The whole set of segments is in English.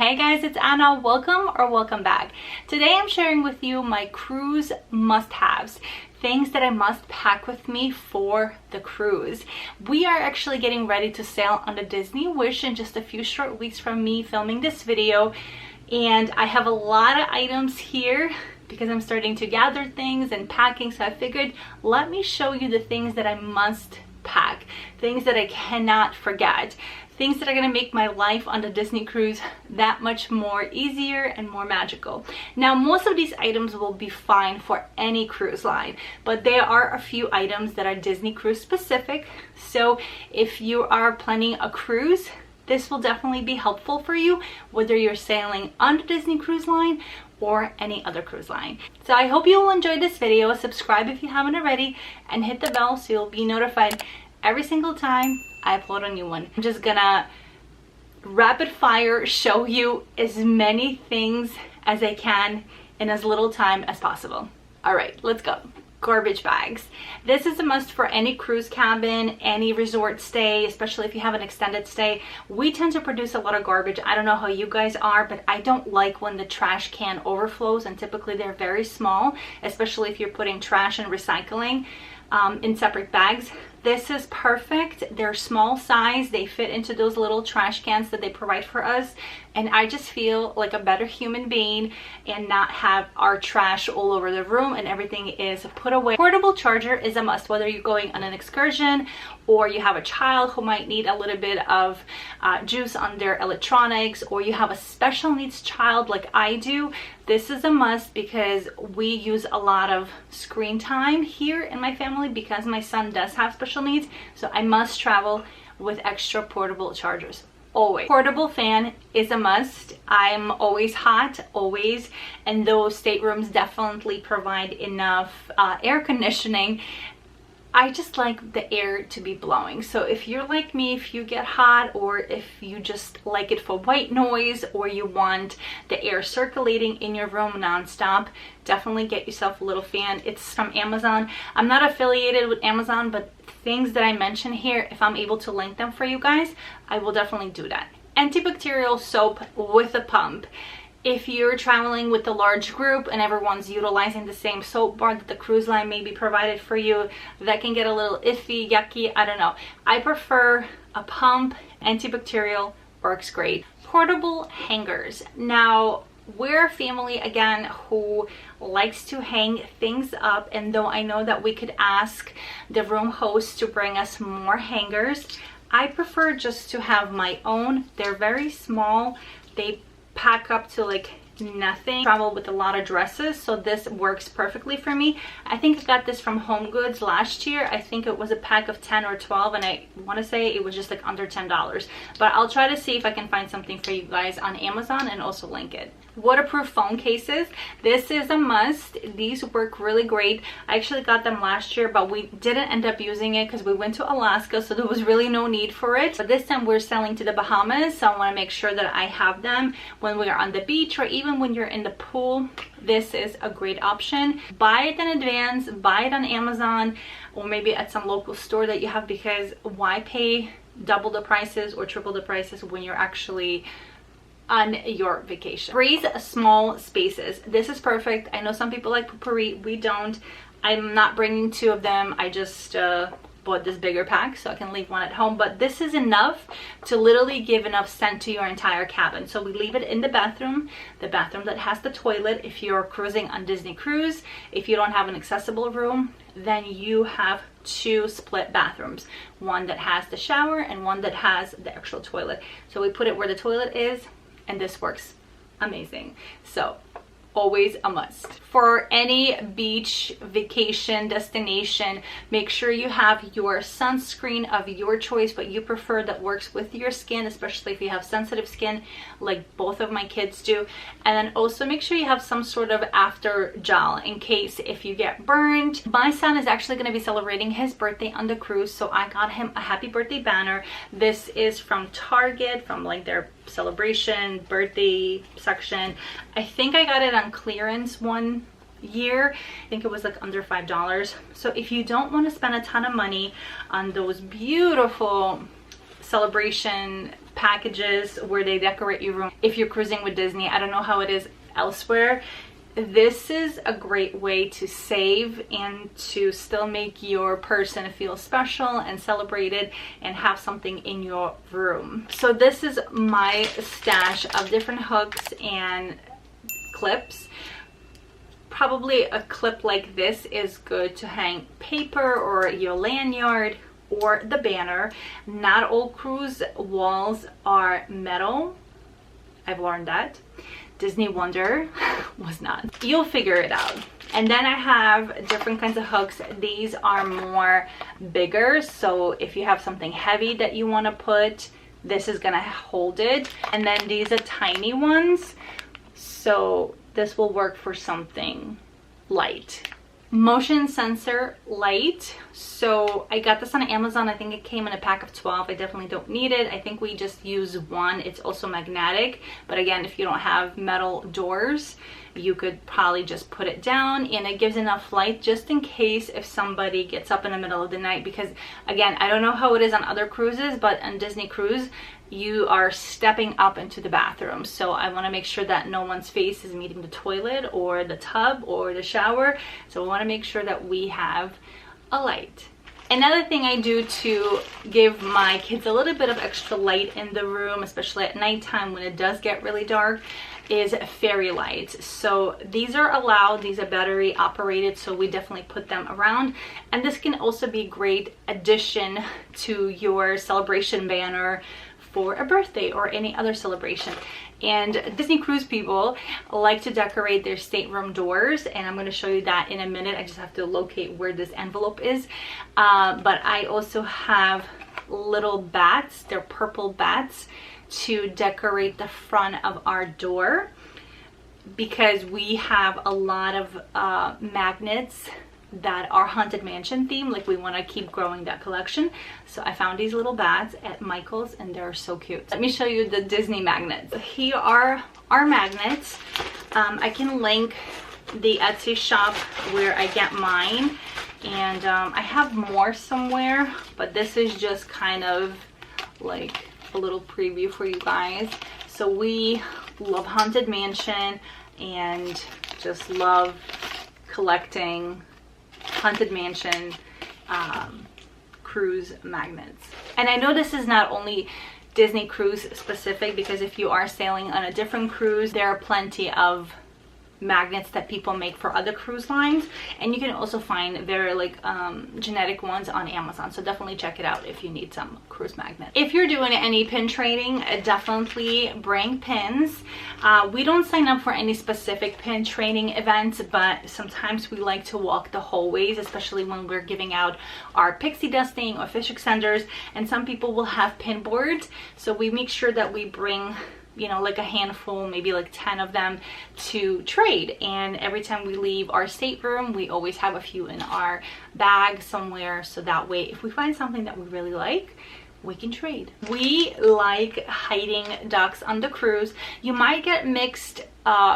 Hey guys, it's Anna. Welcome back. Today I'm sharing with you my cruise must-haves, things that I must pack with me for the cruise. We are actually getting ready to sail on the Disney Wish in just a few short weeks from me filming this video, and I have a lot of items here because I'm starting to gather things and packing, so I figured let me show you the things that I must pack, things that I cannot forget, things that are going to make my life on the Disney cruise that much more easier and more magical. Now, most of these items will be fine for any cruise line, but there are a few items that are Disney cruise specific. So if you are planning a cruise, this will definitely be helpful for you, whether you're sailing on the Disney Cruise Line or any other cruise line. So I hope you will enjoy this video. Subscribe if you haven't already and hit the bell so you'll be notified every single time I upload a new one. I'm just gonna rapid fire show you as many things as I can in as little time as possible. All right, let's go. Garbage bags. This is a must for any cruise cabin, any resort stay, especially if you have an extended stay. We tend to produce a lot of garbage. I don't know how you guys are, but I don't like when the trash can overflows, and typically they're very small, especially if you're putting trash and recycling in separate bags. This is perfect. They're small size. They fit into those little trash cans that they provide for us. And I just feel like a better human being and not have our trash all over the room and everything is put away. Portable charger is a must, whether you're going on an excursion or you have a child who might need a little bit of juice on their electronics, or you have a special needs child like I do. This is a must because we use a lot of screen time here in my family because my son does have special needs. So I must travel with extra portable chargers. Always. Portable fan is a must. I'm always hot, always, and those staterooms definitely provide enough air conditioning. I just like the air to be blowing. So if you're like me, if you get hot, or if you just like it for white noise, or you want the air circulating in your room nonstop, definitely get yourself a little fan. It's from Amazon. I'm not affiliated with Amazon, but things that I mention here, if I'm able to link them for you guys, I will definitely do that. Antibacterial soap with a pump. If you're traveling with a large group and everyone's utilizing the same soap bar that the cruise line may be provided for you, that can get a little iffy, yucky, I don't know. I prefer a pump. Antibacterial works great. Portable hangers. Now, we're a family, again, who likes to hang things up, and though I know that we could ask the room host to bring us more hangers, I prefer just to have my own. They're very small. They pack up to like nothing. Travel with a lot of dresses, so this works perfectly for me. I think I got this from Home Goods last year. I think it was a pack of 10 or 12, and I want to say it was just like under $10, but I'll try to see if I can find something for you guys on Amazon and also link it. Waterproof phone cases. This is a must. These work really great. I actually got them last year, but we didn't end up using it because we went to Alaska, so there was really no need for it. But this time we're sailing to the Bahamas, so I want to make sure that I have them when we are on the beach or even when you're in the pool. This is a great option. Buy it in advance, buy it on Amazon or maybe at some local store that you have, because why pay double the prices or triple the prices when you're actually on your vacation. Freeze small spaces. This is perfect. I know some people like potpourri. We don't. I'm not bringing 2 of them. I just bought this bigger pack so I can leave one at home, but this is enough to literally give enough scent to your entire cabin. So we leave it in the bathroom that has the toilet. If you're cruising on Disney Cruise, if you don't have an accessible room, then you have 2 split bathrooms, one that has the shower and one that has the actual toilet. So we put it where the toilet is, and this works amazing. So always a must. For any beach vacation destination, make sure you have your sunscreen of your choice, what you prefer, that works with your skin, especially if you have sensitive skin like both of my kids do. And then also make sure you have some sort of after gel in case if you get burned. My son is actually going to be celebrating his birthday on the cruise, so I got him a happy birthday banner. This is from Target, from like their celebration birthday section. I think I got it on clearance one year. I think it was like under $5. So if you don't want to spend a ton of money on those beautiful celebration packages where they decorate your room if you're cruising with Disney. I don't know how it is elsewhere. This is a great way to save and to still make your person feel special and celebrated and have something in your room. So this is my stash of different hooks and clips. Probably a clip like this is good to hang paper or your lanyard or the banner. Not all cruise walls are metal. I've learned that. Disney Wonder was not. You'll figure it out. And then I have different kinds of hooks. These are more bigger, so if you have something heavy that you want to put, this is gonna hold it. And then these are tiny ones, so this will work for something light. Motion sensor light. So I got this on Amazon. I think it came in a pack of 12. I definitely don't need it. I think we just use one. It's also magnetic, but again, if you don't have metal doors, you could probably just put it down, and it gives enough light just in case if somebody gets up in the middle of the night. Because again, I don't know how it is on other cruises, but on Disney Cruise, you are stepping up into the bathroom, so I want to make sure that no one's face is meeting the toilet or the tub or the shower. So I want to make sure that we have a light. Another thing I do to give my kids a little bit of extra light in the room, especially at nighttime when it does get really dark, is fairy lights. So these are allowed. These are battery operated, so we definitely put them around. And this can also be a great addition to your celebration banner for a birthday or any other celebration. And Disney Cruise people like to decorate their stateroom doors, and I'm going to show you that in a minute. I just have to locate where this envelope is. But I also have little bats. They're purple bats to decorate the front of our door, because we have a lot of magnets that are Haunted Mansion themed. Like, we want to keep growing that collection. So I found these little bats at Michael's, and they're so cute. Let me show you the Disney magnets. Here are our magnets. I can link the Etsy shop where I get mine, and I have more somewhere, but this is just kind of like a little preview for you guys. So we love Haunted Mansion and just love collecting Haunted Mansion cruise magnets. And I know this is not only Disney Cruise specific, because if you are sailing on a different cruise, there are plenty of magnets that people make for other cruise lines, and you can also find very like genetic ones on Amazon. So definitely check it out if you need some cruise magnets. If you're doing any pin trading, definitely bring pins. We don't sign up for any specific pin trading events, but sometimes we like to walk the hallways, especially when we're giving out our pixie dusting or fish extenders, and some people will have pin boards, so we make sure that we bring, you know, like a handful, maybe like 10 of them to trade. And every time we leave our stateroom, we always have a few in our bag somewhere, so that way if we find something that we really like, we can trade. We like hiding ducks on the cruise. You might get mixed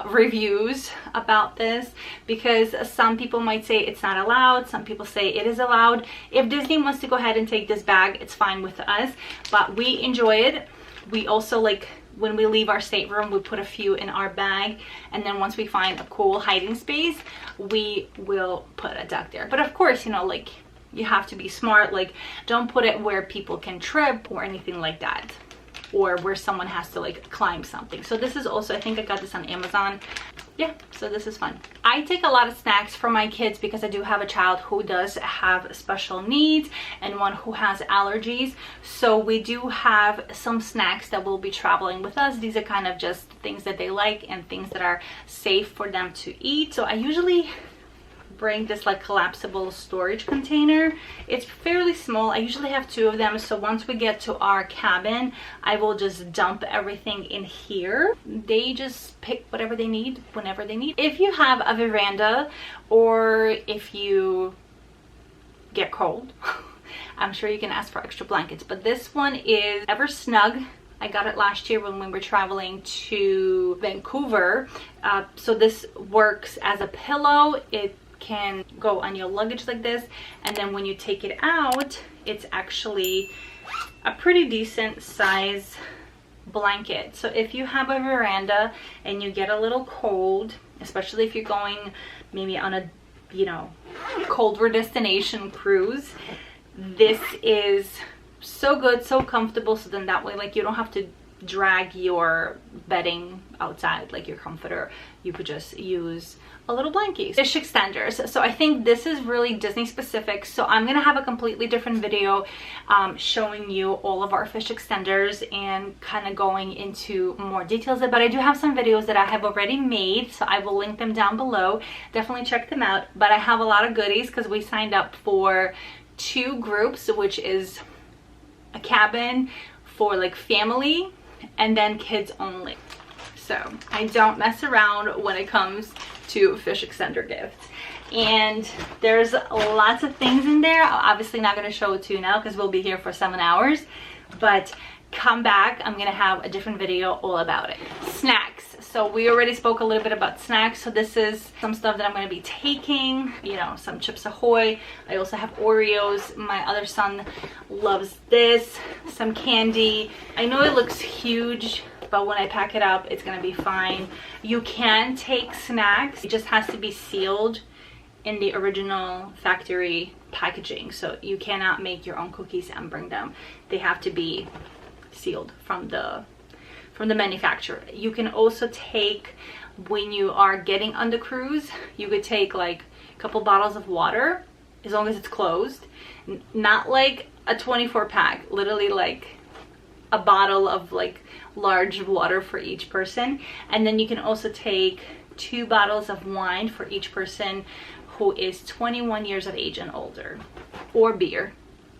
reviews about this, because some people might say it's not allowed, some people say it is allowed. If Disney wants to go ahead and take this bag, it's fine with us, but we enjoy it. We also like, when we leave our stateroom, we put a few in our bag, and then once we find a cool hiding space, we will put a duck there. But of course, you know, like, you have to be smart. Like, don't put it where people can trip or anything like that, or where someone has to like climb something. So this is also, I think I got this on Amazon. Yeah, so this is fun. I take a lot of snacks for my kids because I do have a child who does have special needs and one who has allergies. So we do have some snacks that will be traveling with us. These are kind of just things that they like and things that are safe for them to eat. So I usually bring this like collapsible storage container. It's fairly small. I usually have 2 of them, so once we get to our cabin, I will just dump everything in here. They just pick whatever they need whenever they need. If you have a veranda, or if you get cold, I'm sure you can ask for extra blankets, but this one is Ever Snug. I got it last year when we were traveling to Vancouver. So this works as a pillow. It can go on your luggage like this, and then when you take it out, it's actually a pretty decent size blanket. So if you have a veranda and you get a little cold, especially if you're going maybe on a, you know, colder destination cruise, this is so good, so comfortable. So then that way, like, you don't have to drag your bedding outside, like your comforter. You could just use a little blankie. Fish extenders. So I think this is really Disney specific. So I'm gonna have a completely different video showing you all of our fish extenders and kind of going into more details. But I do have some videos that I have already made, so I will link them down below. Definitely check them out. But I have a lot of goodies because we signed up for 2 groups, which is a cabin for like family and then kids only. So I don't mess around when it comes to fish extender gifts. And there's lots of things in there. I'm obviously not going to show it to you now because we'll be here for 7 hours, but come back, I'm going to have a different video all about it. Snacks. So we already spoke a little bit about snacks. So this is some stuff that I'm going to be taking, you know, some Chips Ahoy. I also have Oreos. My other son loves this. Some candy. I know it looks huge, but when I pack it up, it's gonna be fine. You can take snacks. It just has to be sealed in the original factory packaging. So you cannot make your own cookies and bring them. They have to be sealed from the manufacturer. You can also take, when you are getting on the cruise, you could take like a couple bottles of water, as long as it's closed. Not like a 24 pack, literally like a bottle of like large water for each person. And then you can also take 2 bottles of wine for each person who is 21 years of age and older, or beer.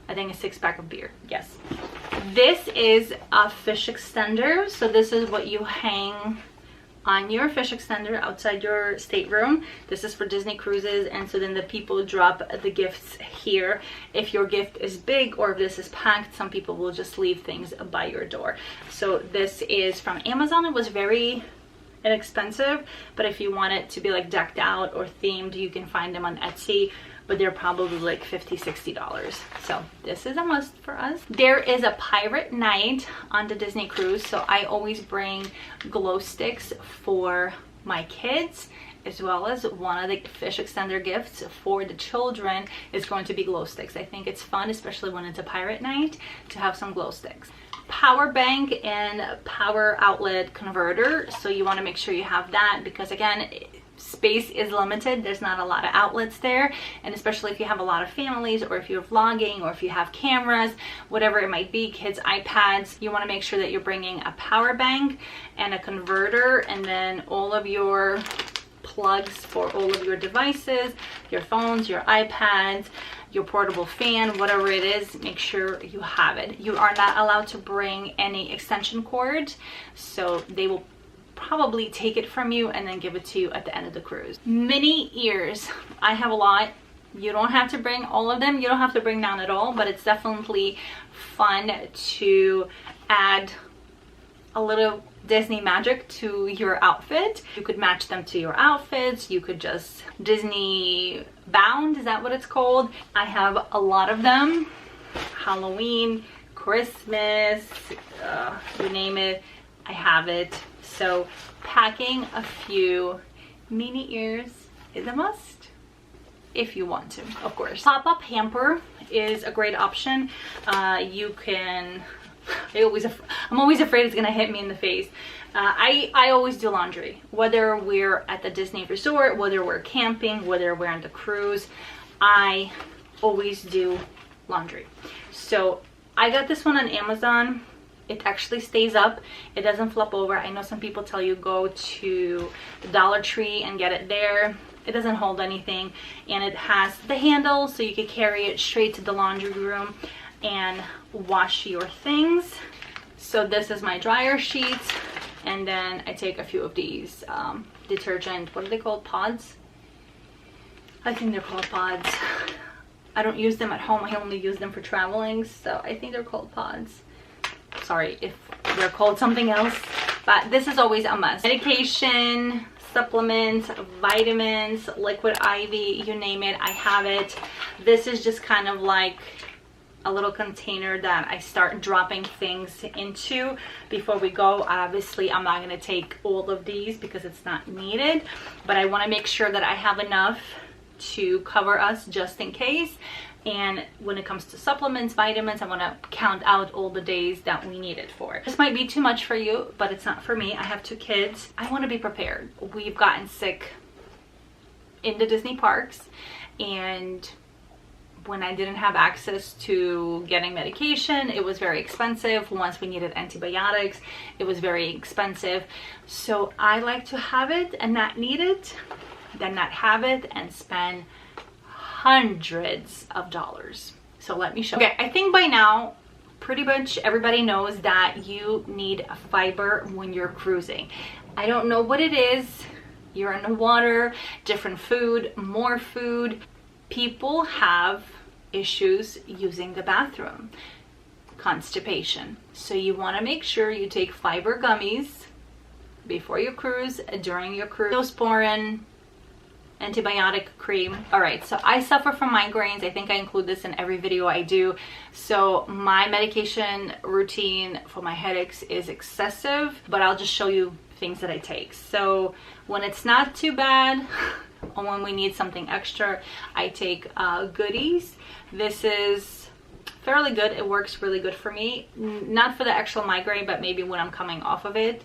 I think a 6-pack of beer. Yes. This is a fish extender. So this is what you hang on your fish extender outside your stateroom. This is for Disney cruises, and so then the people drop the gifts here. If your gift is big or if this is packed, some people will just leave things by your door. So this is from Amazon. It was very inexpensive, but if you want it to be like decked out or themed, you can find them on Etsy, but they're probably like $50–60. So this is a must for us. There is a pirate night on the Disney cruise, so I always bring glow sticks for my kids, as well as one of the fish extender gifts for the children is going to be glow sticks. I think it's fun, especially when it's a pirate night, to have some glow sticks. Power bank and power outlet converter. So you want to make sure you have that, because again, space is limited. There's not a lot of outlets there, and especially if you have a lot of families, or if you're vlogging, or if you have cameras, whatever it might be, kids iPads, you want to make sure that you're bringing a power bank and a converter, and then all of your plugs for all of your devices, your phones, your iPads, your portable fan, whatever it is. Make sure you have it. You are not allowed to bring any extension cords, so they will probably take it from you and then give it to you at the end of the cruise. Mini ears. I have a lot. You don't have to bring all of them. You don't have to bring none at all, but it's definitely fun to add a little Disney magic to your outfit. You could match them to your outfits. You could just Disney bound, is that what it's called? I have a lot of them. Halloween, Christmas, you name it, I have it. So packing a few mini ears is a must, if you want to, of course. Pop-up hamper is a great option. You can, I'm always afraid it's gonna hit me in the face. I always do laundry, whether we're at the Disney resort, whether we're camping, whether we're on the cruise. I always do laundry. So I got this one on Amazon. It actually stays up. It doesn't flop over. I know some people tell you go to the Dollar Tree and get it there. It doesn't hold anything, and it has the handle so you can carry it straight to the laundry room and wash your things. So this is my dryer sheets, and then I take a few of these detergent, what are they called, pods? I think they're called pods. I don't use them at home. I only use them for traveling, so I think they're called pods. Sorry if they're called something else, but this is always a must. Medication, supplements, vitamins, liquid IV, you name it, I have it. This is just kind of like a little container that I start dropping things into before we go. Obviously, I'm not going to take all of these because it's not needed, but I want to make sure that I have enough to cover us just in case. And when it comes to supplements, vitamins, I want to count out all the days that we need it for. This might be too much for you, but it's not for me. I have 2 kids. I want to be prepared. We've gotten sick in the Disney parks, and when I didn't have access to getting medication, it was very expensive. Once we needed antibiotics, it was very expensive. So I like to have it and not need it, than not have it and spend hundreds of dollars. So let me show you. Okay, I think by now pretty much everybody knows that you need a fiber when you're cruising. I don't know what it is. You're in the water, different food, more food. People have issues using the bathroom, constipation. So you want to make sure you take fiber gummies before you cruise, during your cruise. Neosporin, antibiotic cream. All right, so I suffer from migraines. I think I include this in every video I do. So my medication routine for my headaches is excessive, but I'll just show you things that I take. So when it's not too bad, or when we need something extra, I take goodies. This is fairly good. It works really good for me, not for the actual migraine, but maybe when I'm coming off of it,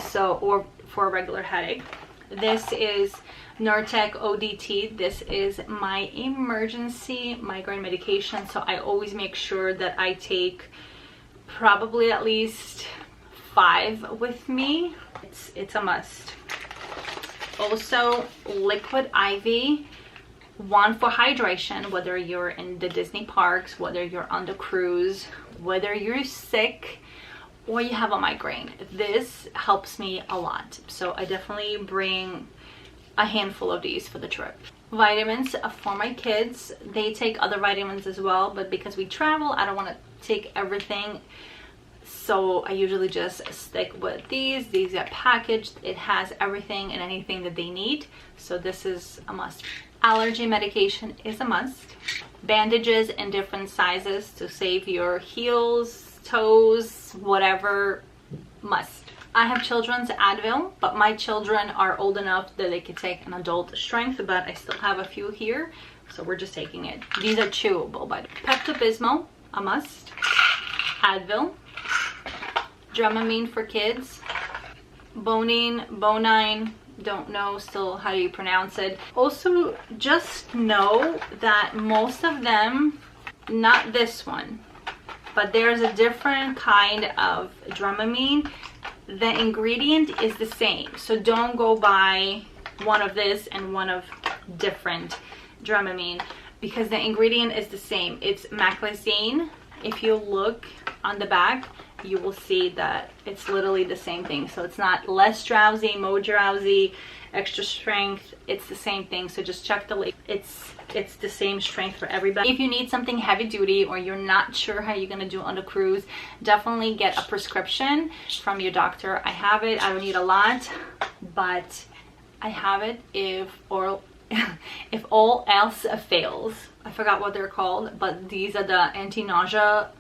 so, or for a regular headache. This is Nurtec ODT. This is my emergency migraine medication, so I always make sure that I take probably at least 5 with me. It's a must. Also, liquid IV, one for hydration, whether you're in the Disney parks, whether you're on the cruise, whether you're sick or you have a migraine. This helps me a lot, so I definitely bring a handful of these for the trip. Vitamins for my kids. They take other vitamins as well, but because we travel, I don't want to take everything, so I usually just stick with these. These are packaged. It has everything and anything that they need, so this is a must. Allergy medication is a must. Bandages in different sizes to save your heels, toes, whatever, must. I have children's Advil, but my children are old enough that they could take an adult strength, but I still have a few here, so we're just taking it. These are chewable, but Pepto-Bismol, a must. Advil. Dramamine for kids. Bonine, don't know still how you pronounce it. Also, just know that most of them, not this one, but there's a different kind of Dramamine. The ingredient is the same, so don't go buy one of this and one of different Dramamine, because the ingredient is the same. It's maclazine. If you look on the back, you will see that it's literally the same thing. So it's not less drowsy, more drowsy, extra strength. It's the same thing, so just check the label. It's the same strength for everybody. If you need something heavy duty or you're not sure how you're gonna do on the cruise, definitely get a prescription from your doctor. I have it. I don't need a lot, but I have it if all else fails. I forgot what they're called, but these are the anti-nausea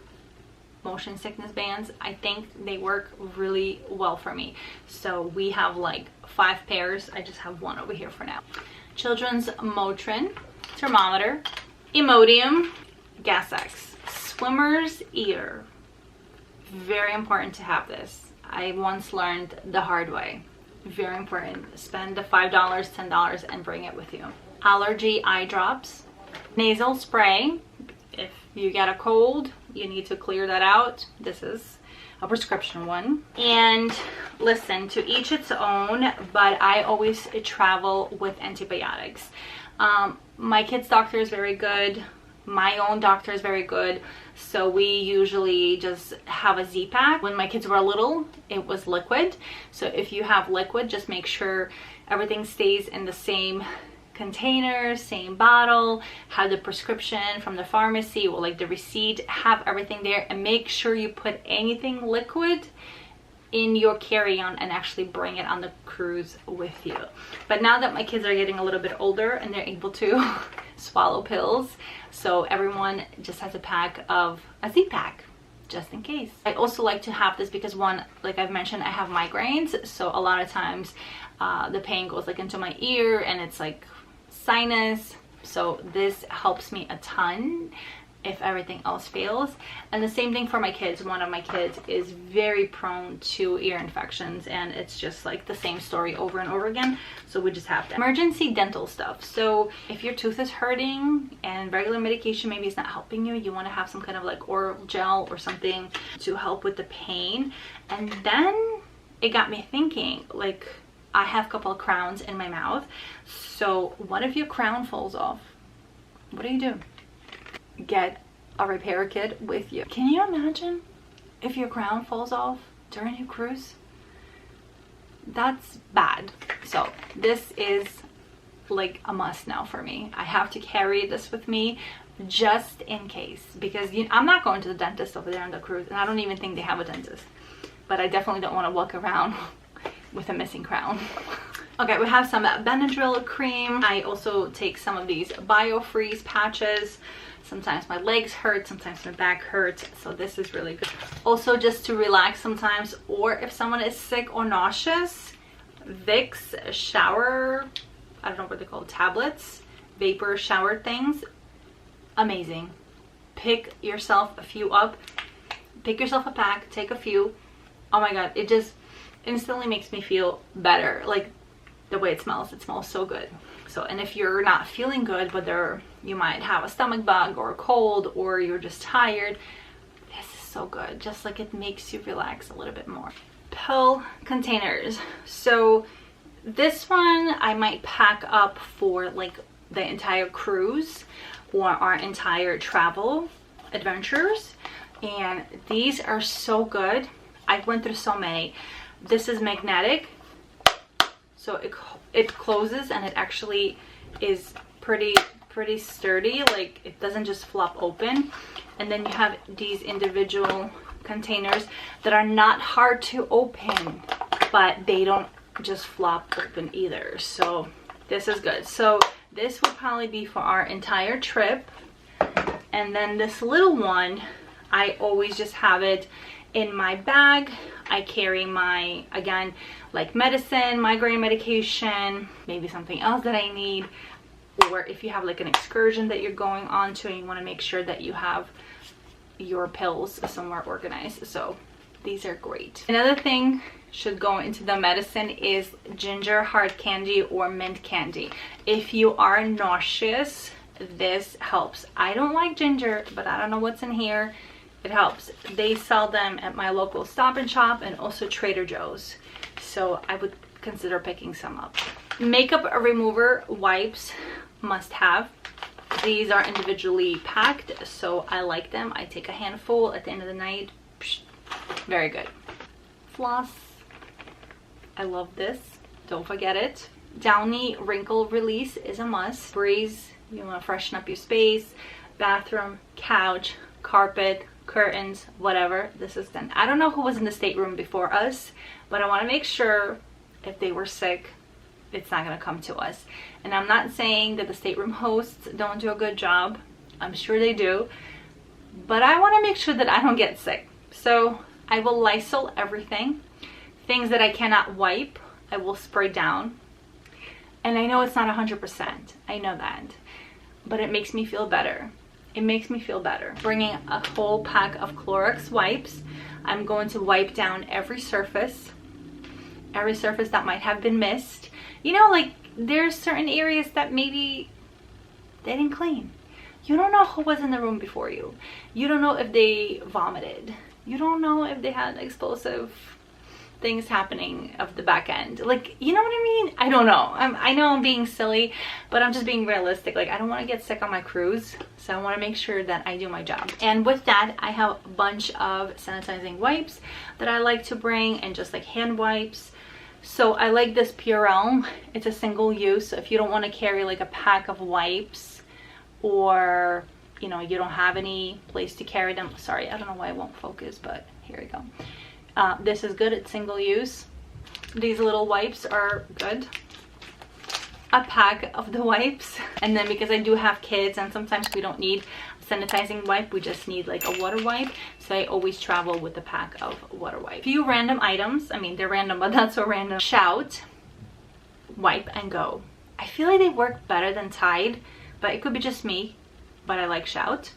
motion sickness bands. I think they work really well for me. So we have like 5 pairs. I just have one over here for now. Children's Motrin, thermometer, Imodium, Gas X, swimmer's ear. Very important to have this. I once learned the hard way. Very important. Spend the $5, $10 and bring it with you. Allergy eye drops, nasal spray. If you get a cold, you need to clear that out. This is a prescription one. And listen, to each its own, but I always travel with antibiotics. My kid's doctor is very good. My own doctor is very good. So we usually just have a Z-Pack. When my kids were little, it was liquid. So if you have liquid, just make sure everything stays in the same container, same bottle, have the prescription from the pharmacy or like the receipt, have everything there, and make sure you put anything liquid in your carry-on and actually bring it on the cruise with you. But now that my kids are getting a little bit older and they're able to swallow pills, so everyone just has a Z-Pack just in case. I also like to have this because, one, like I've mentioned, I have migraines, so a lot of times the pain goes like into my ear and it's like sinus, so this helps me a ton if everything else fails. And the same thing for my kids. One of my kids is very prone to ear infections, and it's just like the same story over and over again, so we just have to. Emergency dental stuff. So if your tooth is hurting and regular medication maybe is not helping you, you want to have some kind of like oral gel or something to help with the pain. And then it got me thinking, like, I have a couple of crowns in my mouth, so what if your crown falls off? What do? Get a repair kit with you. Can you imagine if your crown falls off during your cruise? That's bad. So this is like a must now for me. I have to carry this with me just in case, because I'm not going to the dentist over there on the cruise, and I don't even think they have a dentist, but I definitely don't want to walk around with a missing crown. Okay, we have some Benadryl cream. I also take some of these BioFreeze patches. Sometimes my legs hurt, sometimes my back hurts, so this is really good. Also, just to relax sometimes, or if someone is sick or nauseous, Vicks shower, I don't know what they're called, tablets, vapor shower things, amazing. Pick yourself a few up, pick yourself a pack, take a few. Oh my god, it just instantly makes me feel better. Like, the way it smells so good. So, and if you're not feeling good, whether you might have a stomach bug or a cold, or you're just tired, this is so good. Just like, it makes you relax a little bit more. Pill containers. So this one I might pack up for like the entire cruise or our entire travel adventures, and these are so good. I went through so many. This is magnetic, so it closes, and it actually is pretty sturdy. Like, it doesn't just flop open. And then you have these individual containers that are not hard to open, but they don't just flop open either. So this is good. So this will probably be for our entire trip. And then this little one, I always just have it in my bag. I carry my, again, like medicine, migraine medication, maybe something else that I need, or if you have like an excursion that you're going on to and you want to make sure that you have your pills somewhere organized. So these are great. Another thing should go into the medicine is ginger hard candy or mint candy. If you are nauseous, this helps. I don't like ginger, but I don't know what's in here. It helps. They sell them at my local Stop and Shop and also Trader Joe's, so I would consider picking some up. Makeup remover wipes, must have. These are individually packed, so I like them. I take a handful at the end of the night. Very good. Floss, I love this, don't forget it. Downy wrinkle release is a must. Breeze, you want to freshen up your space, bathroom, couch, carpet, curtains, whatever. This is done. I don't know who was in the stateroom before us, but I want to make sure if they were sick, it's not going to come to us. And I'm not saying that the stateroom hosts don't do a good job. I'm sure they do, but I want to make sure that I don't get sick. So I will Lysol everything. Things that I cannot wipe, I will spray down. And I know it's not 100%, I know that, but it makes me feel better. It makes me feel better. Bringing a whole pack of Clorox wipes. I'm going to wipe down every surface that might have been missed. You know, like, there's certain areas that maybe they didn't clean. You don't know who was in the room before you. You don't know if they vomited. You don't know if they had explosive things happening of the back end. Like, you know what I mean? I don't know. I know I'm being silly, but I'm just being realistic. Like, I don't want to get sick on my cruise, so I want to make sure that I do my job. And with that, I have a bunch of sanitizing wipes that I like to bring, and just like hand wipes. So I like this Purell. It's a single use. So if you don't want to carry like a pack of wipes, or you know, you don't have any place to carry them. Sorry, I don't know why it won't focus, but here we go. This is good, it's single use. These little wipes are good. A pack of the wipes, and then because I do have kids and sometimes we don't need a sanitizing wipe, we just need like a water wipe, so I always travel with a pack of water wipe. Few random items, I mean they're random but not so random. Shout, wipe and go. I feel like they work better than Tide, but it could be just me, but I like Shout.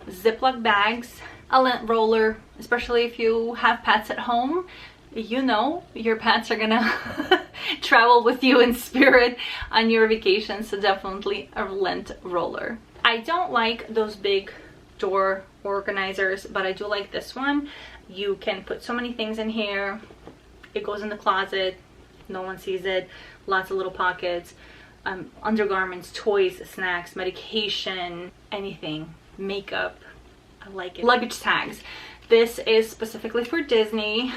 Ziploc bags, a lint roller, especially if you have pets at home. You know your pets are gonna travel with you in spirit on your vacation, so definitely a lint roller. I don't like those big door organizers, but I do like this one. You can put so many things in here. It goes in the closet, no one sees it. Lots of little pockets, undergarments, toys, snacks, medication, anything, makeup. I like it. Luggage tags. This is specifically for Disney.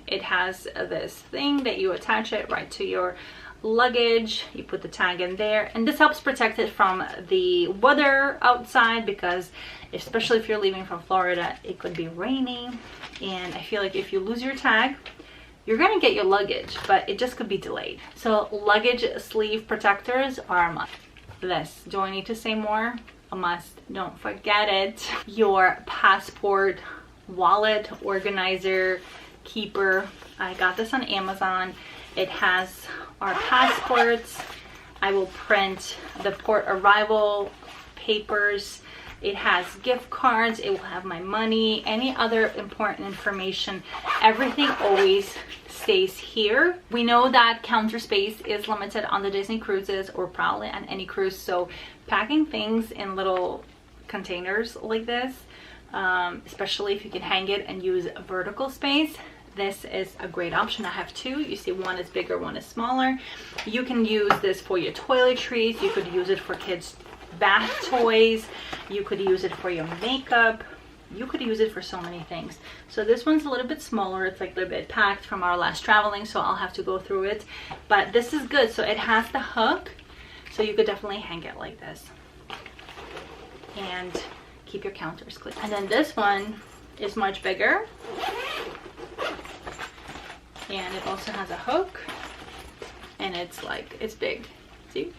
It has this thing that you attach it right to your luggage. You put the tag in there, and this helps protect it from the weather outside, because especially if you're leaving from Florida, it could be raining, and I feel like if you lose your tag, you're gonna get your luggage, but it just could be delayed. So luggage sleeve protectors are a must. This, do I need to say more? A must. Don't forget it. Your passport, wallet organizer, keeper. I got this on Amazon. It has our passports. I will print the port arrival papers. It has gift cards. It will have my money, any other important information. Everything always stays here. We know that counter space is limited on the Disney cruises, or probably on any cruise, so packing things in little containers like this, especially if you can hang it and use vertical space, this is a great option. I have two. You see, one is bigger, one is smaller. You can use this for your toiletries. You could use it for kids' bath toys. You could use it for your makeup. You could use it for so many things. So this one's a little bit smaller. It's like a little bit packed from our last traveling, so I'll have to go through it. But this is good. So it has the hook, so you could definitely hang it like this and keep your counters clean. And then this one is much bigger, and it also has a hook, and it's like, it's big, see?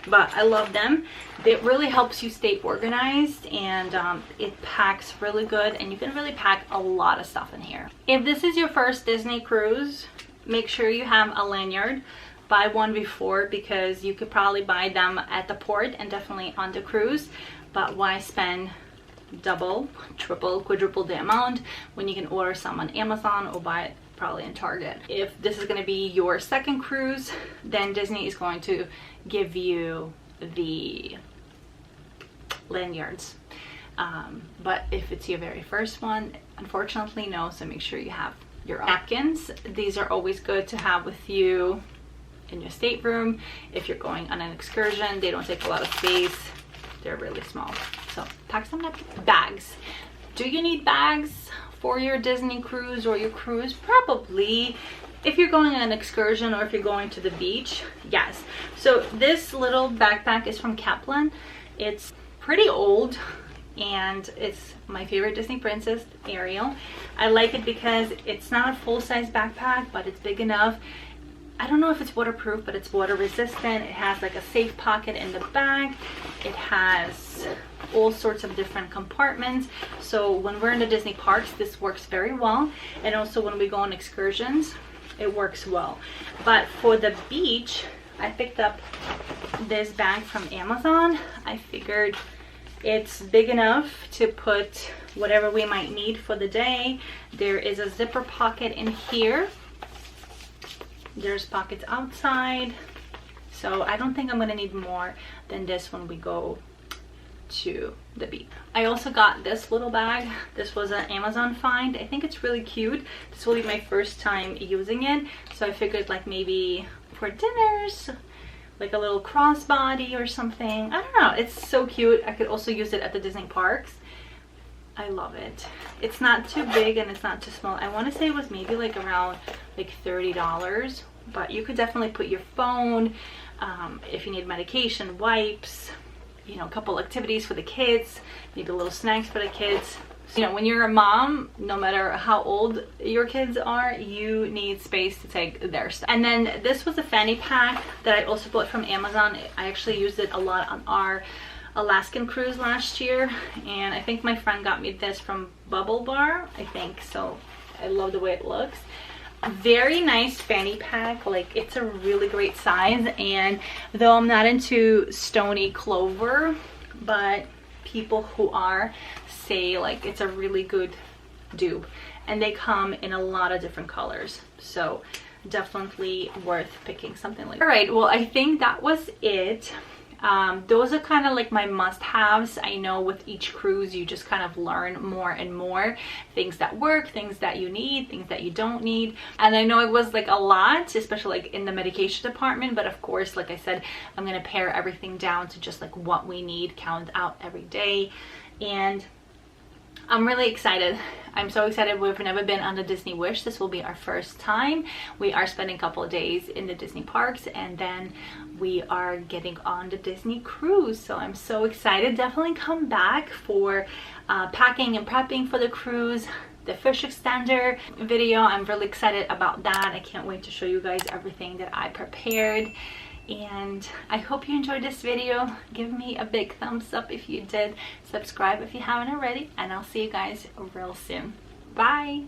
But I love them. It really helps you stay organized, and it packs really good, and you can really pack a lot of stuff in here. If this is your first Disney cruise, make sure you have a lanyard. Buy one before, because you could probably buy them at the port and definitely on the cruise, but why spend double, triple, quadruple the amount when you can order some on Amazon or buy it probably in Target. If this is going to be your second cruise, then Disney is going to give you the lanyards, but if it's your very first one, unfortunately no. So make sure you have your napkins. These are always good to have with you in your stateroom if you're going on an excursion. They don't take a lot of space, they're really small, so pack some napkins. Bags. Do you need bags for your Disney cruise or your cruise? Probably. If you're going on an excursion or if you're going to the beach, yes. So this little backpack is from Kaplan. It's pretty old, and it's my favorite Disney princess, Ariel. I like it because it's not a full-size backpack, but it's big enough. I don't know if it's waterproof, but it's water resistant. It has like a safe pocket in the back. It has all sorts of different compartments. So when we're in the Disney parks, this works very well. And also when we go on excursions, it works well. But for the beach, I picked up this bag from Amazon. I figured it's big enough to put whatever we might need for the day. There is a zipper pocket in here. There's pockets outside, so I don't think I'm gonna need more than this when we go to the beach. I also got this little bag. This was an Amazon find. I think it's really cute. This will be my first time using it, so I figured like maybe for dinners, like a little crossbody or something. I don't know, it's so cute. I could also use it at the Disney parks. I love it. It's not too big and it's not too small. I want to say it was maybe like around like $30, but you could definitely put your phone, if you need medication, wipes, you know, a couple activities for the kids, maybe little snacks for the kids. So, you know, when you're a mom, no matter how old your kids are, you need space to take their stuff. And then this was a Fanny Pack that I also bought from Amazon. I actually used it a lot on our Alaskan cruise last year, and I think my friend got me this from Bubble Bar, I think. So I love the way it looks. Very nice fanny pack. Like, it's a really great size, and though I'm not into stony clover, but people who are say like it's a really good dupe, and they come in a lot of different colors, so definitely worth picking something like that. All right, well, I think that was it. Those are kind of like my must-haves. I know with each cruise you just kind of learn more and more things that work, things that you need, things that you don't need. And I know it was like a lot, especially like in the medication department, but of course, like I said, I'm gonna pare everything down to just like what we need, count out every day. And I'm really excited. I'm so excited. We've never been on the Disney Wish. This will be our first time. We are spending a couple of days in the Disney parks, and then we are getting on the Disney cruise. So I'm so excited. Definitely come back for packing and prepping for the cruise, the fish extender video. I'm really excited about that. I can't wait to show you guys everything that I prepared. And I hope you enjoyed this video. Give me a big thumbs up if you did. Subscribe if you haven't already, and I'll see you guys real soon. Bye.